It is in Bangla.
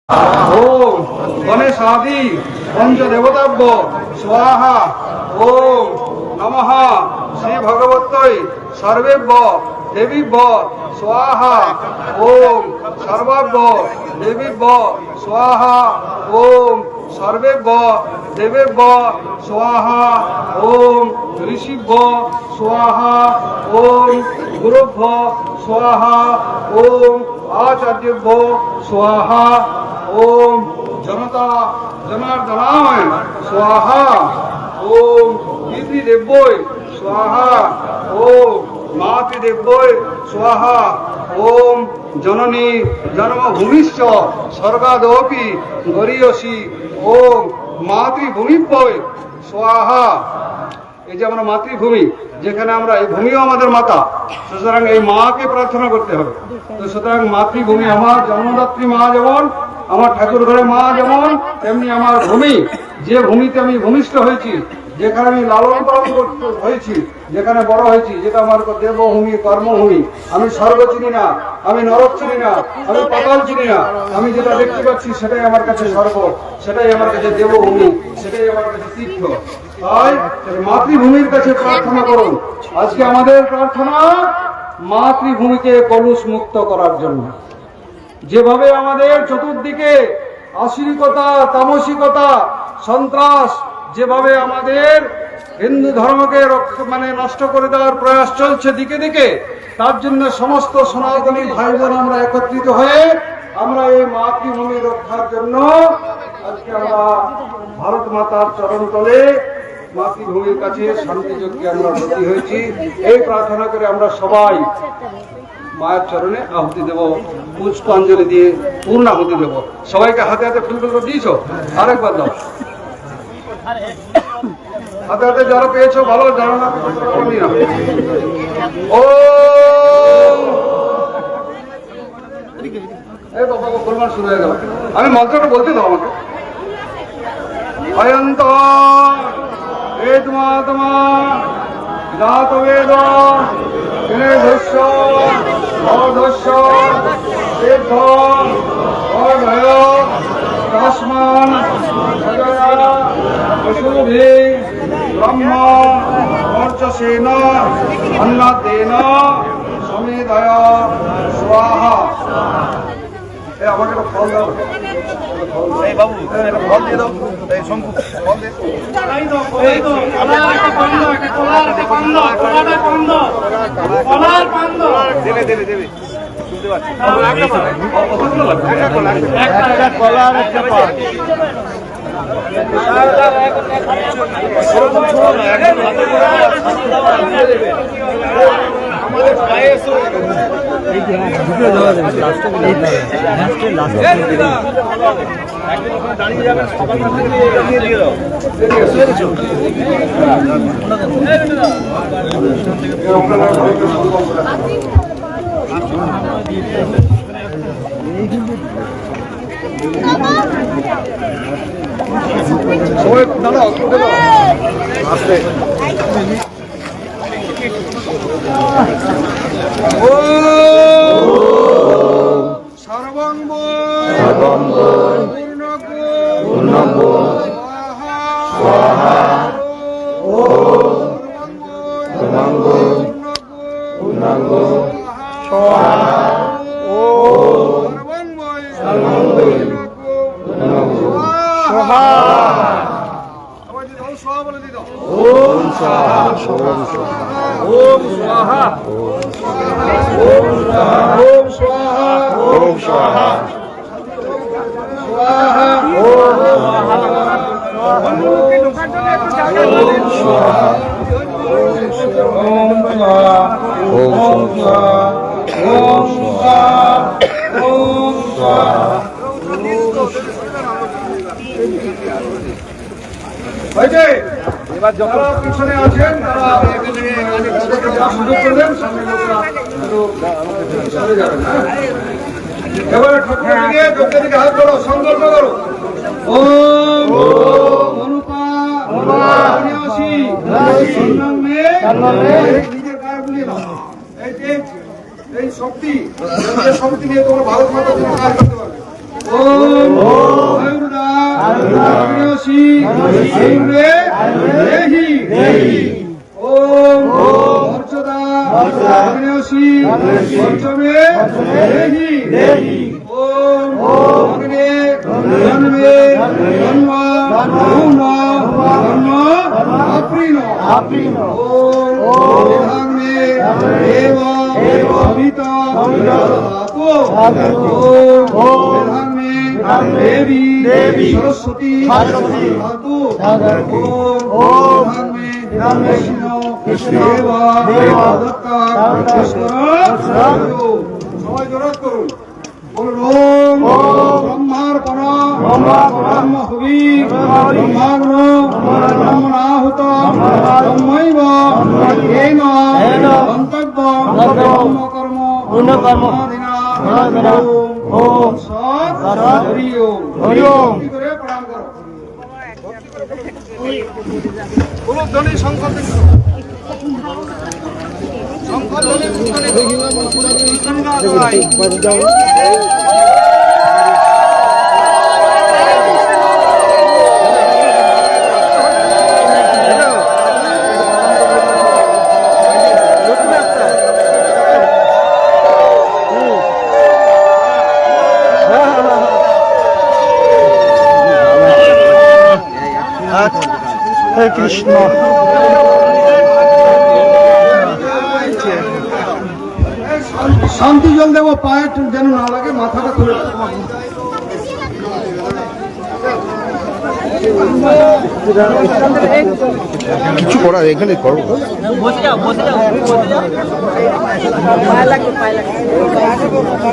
ओम गणेशादि पंचदेवताभ्य स्वाहा। ओम नमः श्री भगवत्यै सर्वेभ्य देवीभ्य स्वाहा। ओम सर्वाभ्य देवीभ्य स्वाहा। ओम सर्वेभ्य देवेभ्य स्वाहा। ओम ऋषिभ्य स्वाहा। ओम गुरुभ्य स्वाहा। ओम आचार्यभ्यो स्वाहा। ओम जनता जनार्दनाय स्वाहा। ओम पितृदेव्यै स्वाहा। ओम मातृदेव्यै स्वाहा। ओम जननी जन्मभूमिश्च स्वर्गादपि गरीयसी। ओम मातृभूमिभ्यै स्वाहा। এই যে আমরা মাতৃভূমি, যেখানে আমরা এই ভূমিও আমাদের মাতা, সুতরাং এই মাকে প্রার্থনা করতে হবে। তো সুতরাং মাতৃভূমি আমার জন্মদাত্রী মা যেমন, আমার ঠাকুর ঘরে মা যেমন, তেমনি আমার ভূমি, যে ভূমিতে আমি ভূমিষ্ঠ হয়েছি, যেখানে আমি লালন পালন হয়েছি, যেখানে বড় হয়েছি, যেটা আমার দেবভূমি কর্মভূমি। আমি স্বর্গ চিনি না, আমি নরক চিনি না, আমি পাতাল চিনি না। আমি যেটা দেখতে পাচ্ছি সেটাই আমার কাছে স্বর্গ, সেটাই আমার কাছে দেবভূমি, সেটাই আমার কাছে তীর্থ। তাই মাতৃভূমির কাছে প্রার্থনা করুন। আজকে আমাদের প্রার্থনা মাতৃভূমিকে কলুষ মুক্ত করার জন্য। যেভাবে আমাদের চতুর্দিকে আশিরিকতা, তামসিকতা, সন্ত্রাস, যেভাবে আমাদের হিন্দু ধর্মকে নষ্ট করে দেওয়ার প্রয়াস চলছে দিকে দিকে, তার জন্য সমস্ত সনাতনী ভাই বোন আমরা একত্রিত হয়ে আমরা এই মাতৃভূমি রক্ষার জন্য আজকে আমরা ভারত মাতার চরণ তলে মাতৃভূমির কাছে শান্তিযজ্ঞে আমরা ব্রতী হয়েছি। এই প্রার্থনা করে আমরা সবাই মায়ের চরণে আহুতি দেব, পুষ্পাঞ্জলি দিয়ে পূর্ণাহুতি দেব। সবাইকে হাতে হাতে ফুল ফুল দিয়েছ, আরেকবার দাও। হাতে হাতে যারা পেয়েছো ভালো, যারা না ও বাবা পরিমাণ শুরু হয়ে গেল। আমি মন্ত্রটা বলতে দাও আমাকে। অয়ন্ত বেদমাত্মা জাত বেদ বিনেধস্য অধস্য সিদ্ধ অধয় তস্মান ভজয়া পশুভি ব্রহ্ম বর্চসেন অন্নতেন সমেদয় স্বাহা। আমাকে একটা ফল দাও। বাবু ফল দিয়ে দাও। শঙ্কু ফল দে। দেবে দেবে শুনতে পাচ্ছি। একটা কলার একটা পান। দাঁড়িয়ে যাবেন সবার কাছে দিয়ে দাও। সবাই দাঁড়া আসবে। ও সর্বঙ্গ পূর্ণজ্ঞ স্বাহা। ও সর্বঙ্গ পূর্ণজ্ঞ স্বাহা। ও সর্বঙ্গ পূর্ণজ্ঞ স্বাহা। ओम स्वाहा ओम स्वाहा ओम स्वाहा ओम स्वाहा ओम स्वाहा स्वाहा ओम स्वाहा ओम स्वाहा। এবার যারা পিছনে আছেন তারা সুযোগ করবেন, সামনে চলে যাবেন। এবারে ঠাকুরের দিকে যোগের দিকে হাত ধরো, সংকল্প করো। ওম অনুপা অনিয়াসী নিজের গায়ে বুলিয়ে দাও। এই শক্তি নিয়ে তোমরা ভারত মাতার জন্য কাজ করতে পারবে। ওম আয়ুর্দা আগ্নেয়সী আয়ুর্বে দেহি ওম অর্চদা আগ্নেয়সী অর্চবে দেহি ওম অগ্নে জন্মে জন্ম ভূম জন্ম আপ্রীণ ওম বিধাগ্নে দেব অমিতা ধাতু ওম বিধাগ্নে দেবী সরস্বতী ধাতু ওম বিধাগ্নে কৃষ্ণ দেব দত্তা সবাই জোরাত করুন। বলুন ব্রহ্মার্পণ ব্রহ্ম হুবি ব্রহ্মাগ্ন ব্রহ্মণাহুত ব্রহ্মৈব হেন গন্তব্য ব্রহ্মকর্ম ব্রহ্মাদিনা ওম সৎ হরি ওম ভক্তি করে প্রণাম করো। উলুধ্বনি সংকল্প হরে কৃষ্ণ। শান্তি জল দেবো, পায়ে যেন না লাগে, মাথাটা খুলে কিছু করার এখানে করো। বসে যাও, বসে যাও, বসে যাও। পায়ে লাগবে, পায়ে লাগবে।